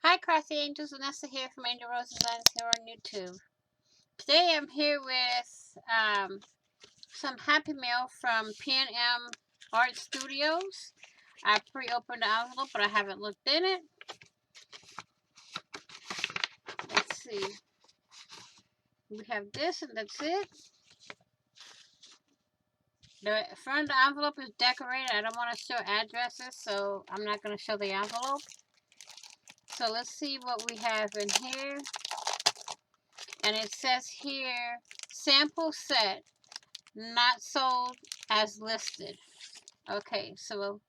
Hi, Crafty Angels. Vanessa here from Angel Rose Designs here on YouTube. Today I'm here with some Happy Mail from P&M Art Studios. I pre-opened the envelope, but I haven't looked in it. Let's see. We have this, and that's it. The front of the envelope is decorated. I don't want to show addresses, so I'm not going to show the envelope. So let's see what we have in here. And it says here, sample set, not sold as listed. Okay, so,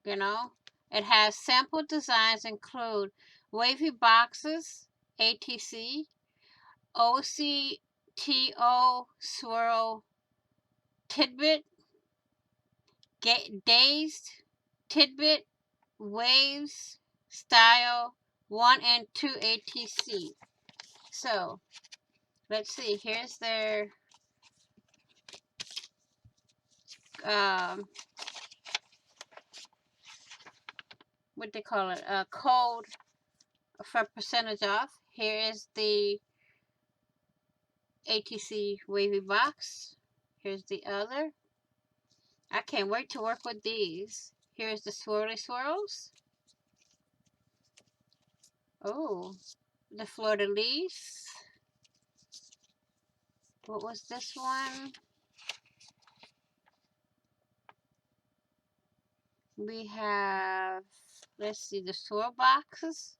it has sample designs include wavy boxes, ATC, OCTO swirl tidbit, dazed tidbit, waves, style, 1 and 2 ATC. So, let's see, here's their what they call it, a code for percentage off. Here is the ATC wavy box. Here's the other. I can't wait to work with these. Here's the swirly swirls. Oh, the fleur-de-lis. What was this one? We have, let's see, the swirl boxes,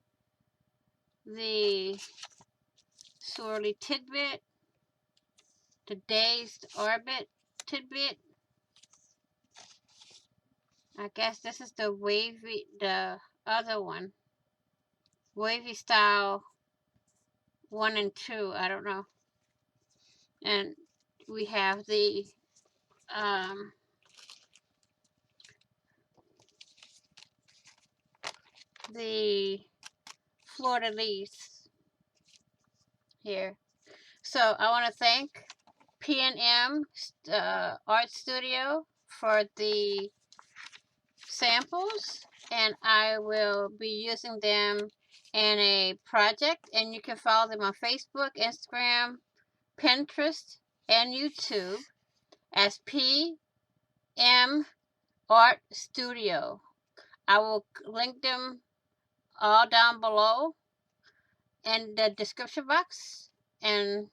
the swirly tidbit, the dazed orbit tidbit. I guess this is the wavy, the other one. Wavy style 1 and 2, I don't know. And we have the fleur-de-lis here. So I want to thank P&M Art Studio for the samples, and I will be using them in a project, and you can follow them on Facebook, Instagram, Pinterest, and YouTube as P&M Art Studio. I will link them all down below in the description box, and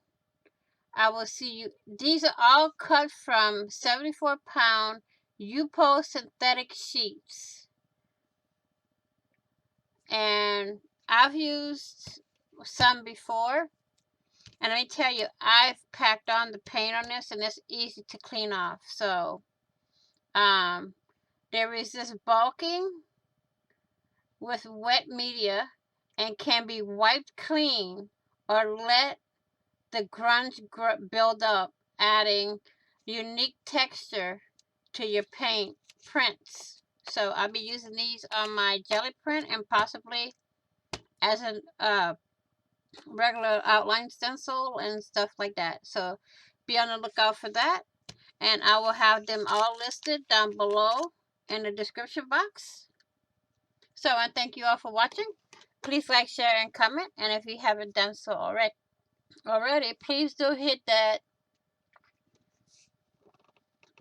I will see you. These are all cut from 74-pound UPO synthetic sheets, and I've used some before, and let me tell you, I've packed on the paint on this, and it's easy to clean off. So there is this bulking with wet media and can be wiped clean or let the grunge build up, adding unique texture to your paint prints. So I'll be using these on my jelly print and possibly as a regular outline stencil and stuff like that. So be on the lookout for that, and I will have them all listed down below in the description box. So I thank you all for watching. Please like, share, and comment, and if you haven't done so already, please do hit that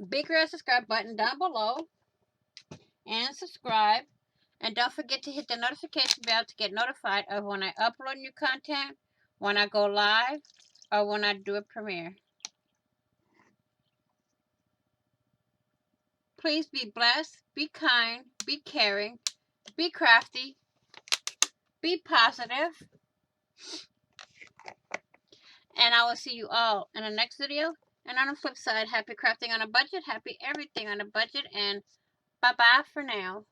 big red subscribe button down below and subscribe, and don't forget to hit the notification bell to get notified of when I upload new content, when I go live, or when I do a premiere. Please be blessed, be kind, be caring, be crafty, be positive, and I will see you all in the next video. And on the flip side, happy crafting on a budget, happy everything on a budget, and bye-bye for now.